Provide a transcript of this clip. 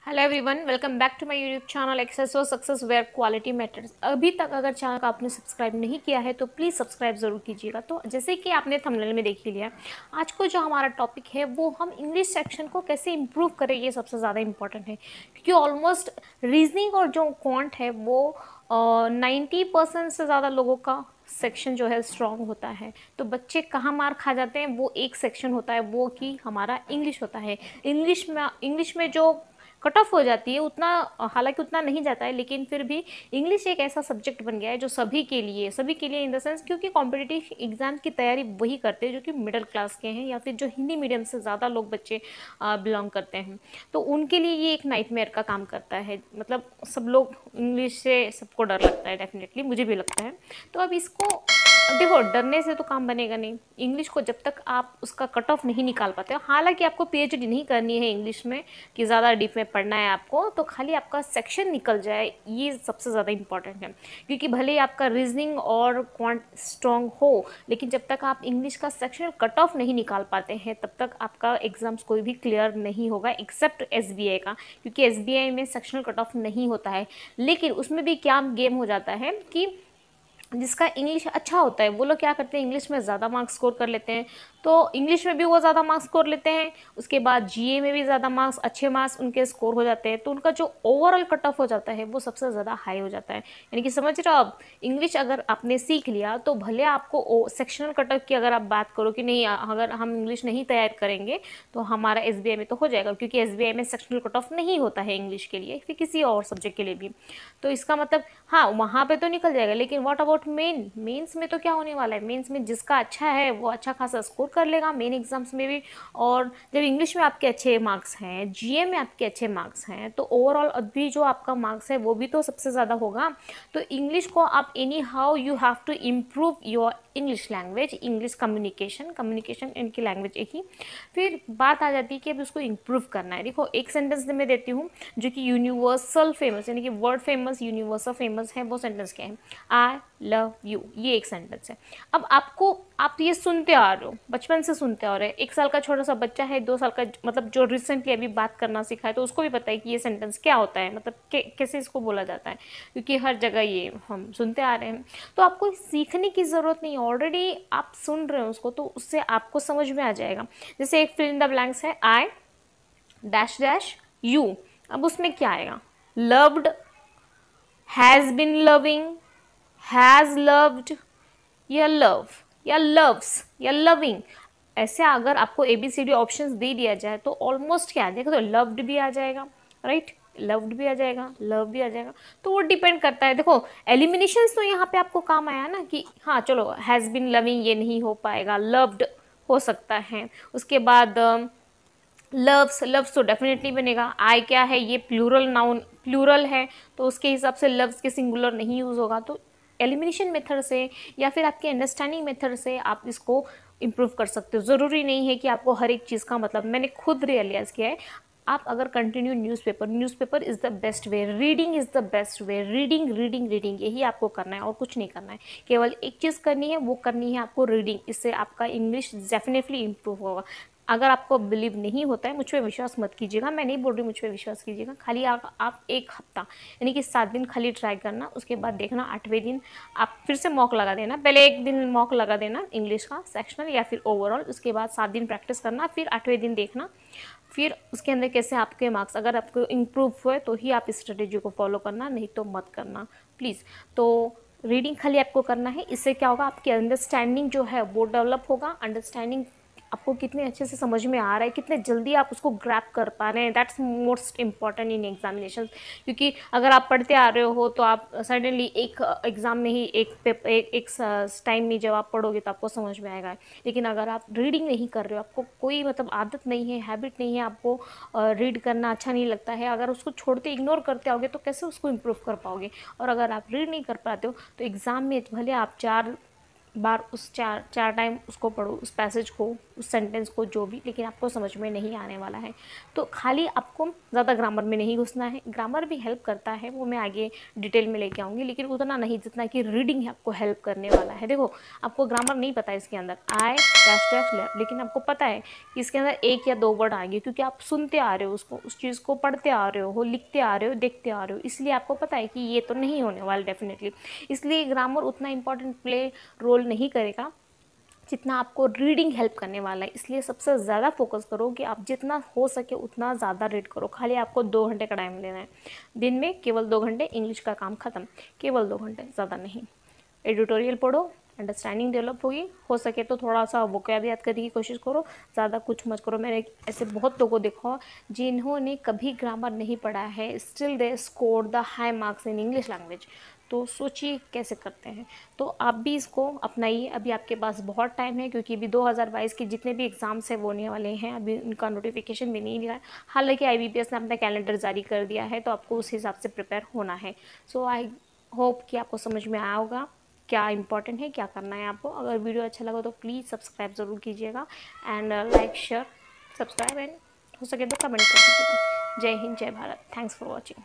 Hello everyone, welcome back to my YouTube channel access और success where quality matters. अभी तक अगर channel का आपने सब्सक्राइब नहीं किया है तो प्लीज़ सब्सक्राइब ज़रूर कीजिएगा। तो जैसे कि आपने थंबनेल में देख ही लिया, आज को जो हमारा टॉपिक है वो हम इंग्लिश सेक्शन को कैसे इम्प्रूव करें, ये सबसे ज़्यादा इंपॉर्टेंट है। क्योंकि ऑलमोस्ट रीजनिंग और जो क्वांट है वो 90% से ज़्यादा लोगों का सेक्शन जो है स्ट्रॉन्ग होता है। तो बच्चे कहाँ मार खा जाते हैं, वो एक सेक्शन होता है, वो कि हमारा इंग्लिश होता है। इंग्लिश में जो कट ऑफ हो जाती है उतना, हालांकि उतना नहीं जाता है, लेकिन फिर भी इंग्लिश एक ऐसा सब्जेक्ट बन गया है जो सभी के लिए इन द सेंस, क्योंकि कॉम्पिटिटिव एग्जाम की तैयारी वही करते हैं जो कि मिडिल क्लास के हैं या फिर जो हिंदी मीडियम से ज़्यादा लोग बच्चे बिलोंग करते हैं। तो उनके लिए ये एक नाइटमेयर का काम करता है। मतलब सब लोग इंग्लिश से सबको डर लगता है, डेफिनेटली मुझे भी लगता है। तो अब इसको देखो, डरने से तो काम बनेगा नहीं। इंग्लिश को जब तक आप उसका कट ऑफ नहीं निकाल पाते हो, हालांकि आपको पीएचडी नहीं करनी है इंग्लिश में कि ज़्यादा डीप में पढ़ना है आपको, तो खाली आपका सेक्शन निकल जाए ये सबसे ज़्यादा इंपॉर्टेंट है। क्योंकि भले ही आपका रीजनिंग और क्वांट स्ट्रॉन्ग हो, लेकिन जब तक आप इंग्लिश का सेक्शन कट ऑफ नहीं निकाल पाते हैं तब तक आपका एग्जाम्स कोई भी क्लियर नहीं होगा, एक्सेप्ट एसबीआई का। क्योंकि एसबीआई में सेक्शनल कट ऑफ नहीं होता है, लेकिन उसमें भी क्या गेम हो जाता है कि जिसका इंग्लिश अच्छा होता है वो लोग क्या करते हैं, इंग्लिश में ज़्यादा मार्क्स स्कोर कर लेते हैं। तो इंग्लिश में भी वो ज़्यादा मार्क्स स्कोर लेते हैं, उसके बाद जीए में भी ज़्यादा मार्क्स, अच्छे मार्क्स उनके स्कोर हो जाते हैं। तो उनका जो ओवरऑल कट ऑफ हो जाता है वो सबसे ज़्यादा हाई हो जाता है। यानी कि समझ रहे हो आप, इंग्लिश अगर आपने सीख लिया तो भले आपको सेक्शनल कट ऑफ की अगर आप बात करो कि नहीं, अगर हम इंग्लिश नहीं तैयार करेंगे तो हमारा एसबीआई में तो हो जाएगा, क्योंकि एसबीआई में सेक्शनल कट ऑफ नहीं होता है इंग्लिश के लिए, फिर किसी और सब्जेक्ट के लिए भी। तो इसका मतलब हाँ, वहाँ पे तो निकल जाएगा, लेकिन व्हाट अबाउट मेंस में तो क्या होने वाला है। मेंस में जिसका अच्छा है वो अच्छा खासा स्कोर कर लेगा मेन एग्जाम्स में भी। और जब इंग्लिश में आपके अच्छे मार्क्स हैं, जीए में आपके अच्छे मार्क्स हैं, तो ओवरऑल अभी जो आपका मार्क्स है वो भी तो सबसे ज़्यादा होगा। तो इंग्लिश को आप anyhow you have to improve your English language, English communication इनकी लैंग्वेज एक ही। फिर बात आ जाती है कि अब उसको इम्प्रूव करना है। देखो, एक सेंटेंस मैं देती हूँ जो कि यूनिवर्सल फेमस, यानी कि वर्ड फेमस, यूनिवर्सल फेमस है। वो सेंटेंस क्या है? आई लव यू, ये एक सेंटेंस है। अब आप ये सुनते आ रहे हो, बचपन से सुनते आ रहे हैं। 1 साल का छोटा सा बच्चा है, 2 साल का, मतलब जो रिसेंटली अभी बात करना सीखा है, तो उसको भी पता है कि ये सेंटेंस क्या होता है, मतलब कैसे इसको बोला जाता है, क्योंकि हर जगह ये हम सुनते आ रहे हैं। तो आपको सीखने की ज़रूरत नहीं, ऑलरेडी आप सुन रहे हो उसको, तो उससे आपको समझ में आ जाएगा। जैसे एक फिल इन द ब्लैंक्स है, आई डैश डैश यू। अब उसमें क्या आएगा? Loved, has been loving, has loved, या लव, या लव्स, या लविंग। ऐसे अगर आपको ABCD ऑप्शंस दे दिया जाए तो ऑलमोस्ट क्या आ जाएगा? तो लव्ड भी आ जाएगा, राइट, लव्ड भी आ जाएगा, लव भी आ जाएगा। तो वो डिपेंड करता है। देखो, एलिमिनेशंस तो यहाँ पे आपको काम आया ना, कि हाँ चलो हैज़ बिन लविंग ये नहीं हो पाएगा, लव्ड हो सकता है। उसके बाद लव्स तो डेफिनेटली बनेगा। आई क्या है? ये प्लूरल नाउन, प्लूरल है, तो उसके हिसाब से लव्स के सिंगुलर नहीं यूज़ होगा। तो एलिमिनेशन मेथड से या फिर आपके अंडरस्टैंडिंग मेथड से आप इसको इम्प्रूव कर सकते हो। ज़रूरी नहीं है कि आपको हर एक चीज़ का मतलब, मैंने खुद रियलाइज़ किया है। आप अगर continue newspaper is the best way, reading is the best way, reading यही आपको करना है और कुछ नहीं करना है। केवल एक चीज़ करनी है, वो करनी है आपको रीडिंग। इससे आपका इंग्लिश डेफिनेटली इम्प्रूव होगा। अगर आपको बिलीव नहीं होता है, मुझ पर विश्वास मत कीजिएगा, मैं नहीं बोल रही मुझ पर विश्वास कीजिएगा। खाली आप 1 हफ्ता, यानी कि 7 दिन खाली ट्राई करना। उसके बाद देखना 8वें दिन आप फिर से मॉक लगा देना। पहले 1 दिन मॉक लगा देना इंग्लिश का सेक्शनल या फिर ओवरऑल, उसके बाद 7 दिन प्रैक्टिस करना, फिर 8वें दिन देखना फिर उसके अंदर कैसे आपके मार्क्स, अगर आपको इम्प्रूव हुए तो ही आप इस स्ट्रेटेजी को फॉलो करना, नहीं तो मत करना प्लीज़। तो रीडिंग खाली आपको करना है। इससे क्या होगा? आपकी अंडरस्टैंडिंग जो है वो डेवलप होगा। अंडरस्टैंडिंग आपको कितने अच्छे से समझ में आ रहा है, कितने जल्दी आप उसको ग्रैप कर पा रहे हैं, that's most important in examination. क्योंकि अगर आप पढ़ते आ रहे हो तो आप सडनली एक एग्ज़ाम में ही एक टाइम में जब आप पढ़ोगे तो आपको समझ में आएगा। लेकिन अगर आप रीडिंग नहीं कर रहे हो, आपको कोई मतलब आदत नहीं है, हैबिट नहीं है, आपको रीड करना अच्छा नहीं लगता है, अगर उसको छोड़ते इग्नोर करते आओगे तो कैसे उसको इम्प्रूव कर पाओगे? और अगर आप रीड नहीं कर पाते हो तो एग्ज़ाम में भले आप 4 बार उस चार टाइम उसको पढ़ो, उस पैसेज को, उस सेंटेंस को, जो भी, लेकिन आपको समझ में नहीं आने वाला है। तो खाली आपको ज़्यादा ग्रामर में नहीं घुसना है। ग्रामर भी हेल्प करता है, वो मैं आगे डिटेल में लेके आऊँगी, लेकिन उतना नहीं जितना कि रीडिंग आपको हेल्प करने वाला है। देखो, आपको ग्रामर नहीं पता है इसके अंदर आई डैश डैश लेफ्ट, लेकिन आपको पता है कि इसके अंदर 1 या 2 वर्ड आएंगे, क्योंकि आप सुनते आ रहे हो उसको, उस चीज़ को पढ़ते आ रहे हो, लिखते आ रहे हो, देखते आ रहे हो, इसलिए आपको पता है कि ये तो नहीं होने वाला डेफिनेटली। इसलिए ग्रामर उतना इंपॉर्टेंट प्ले रोल नहीं करेगा जितना आपको रीडिंग हेल्प करने वाला है। इसलिए सबसे ज़्यादा फोकस करो कि आप जितना हो सके उतना ज़्यादा रीड करो। खाली आपको 2 घंटे का टाइम लेना है दिन में, केवल 2 घंटे, इंग्लिश का काम ख़त्म। केवल 2 घंटे, ज़्यादा नहीं। एडिटोरियल पढ़ो, अंडरस्टैंडिंग डेवलप होगी। हो सके तो थोड़ा सा वोकैब याद करने की कोशिश करो, ज़्यादा कुछ मत करो। मैंने ऐसे बहुत लोगों को देखा जिन्होंने कभी ग्रामर नहीं पढ़ा है, still they score the high marks in English language. तो सोचिए कैसे करते हैं। तो आप भी इसको अपनाइए। अभी आपके पास बहुत टाइम है, क्योंकि अभी 2022 के जितने भी एग्ज़ाम्स हैं वो होने वाले हैं। अभी उनका नोटिफिकेशन भी नहीं दिया है। हालांकि IBPS ने अपना कैलेंडर जारी कर दिया है, तो आपको उस हिसाब से प्रिपेयर होना है। सो आई होप कि आपको समझ में आया होगा क्या इंपॉर्टेंट है, क्या करना है आपको। अगर वीडियो अच्छा लगा तो प्लीज़ सब्सक्राइब ज़रूर कीजिएगा, and like share subscribe, and हो सके तो कमेंट कर दीजिएगा। जय हिंद, जय भारत। Thanks for watching.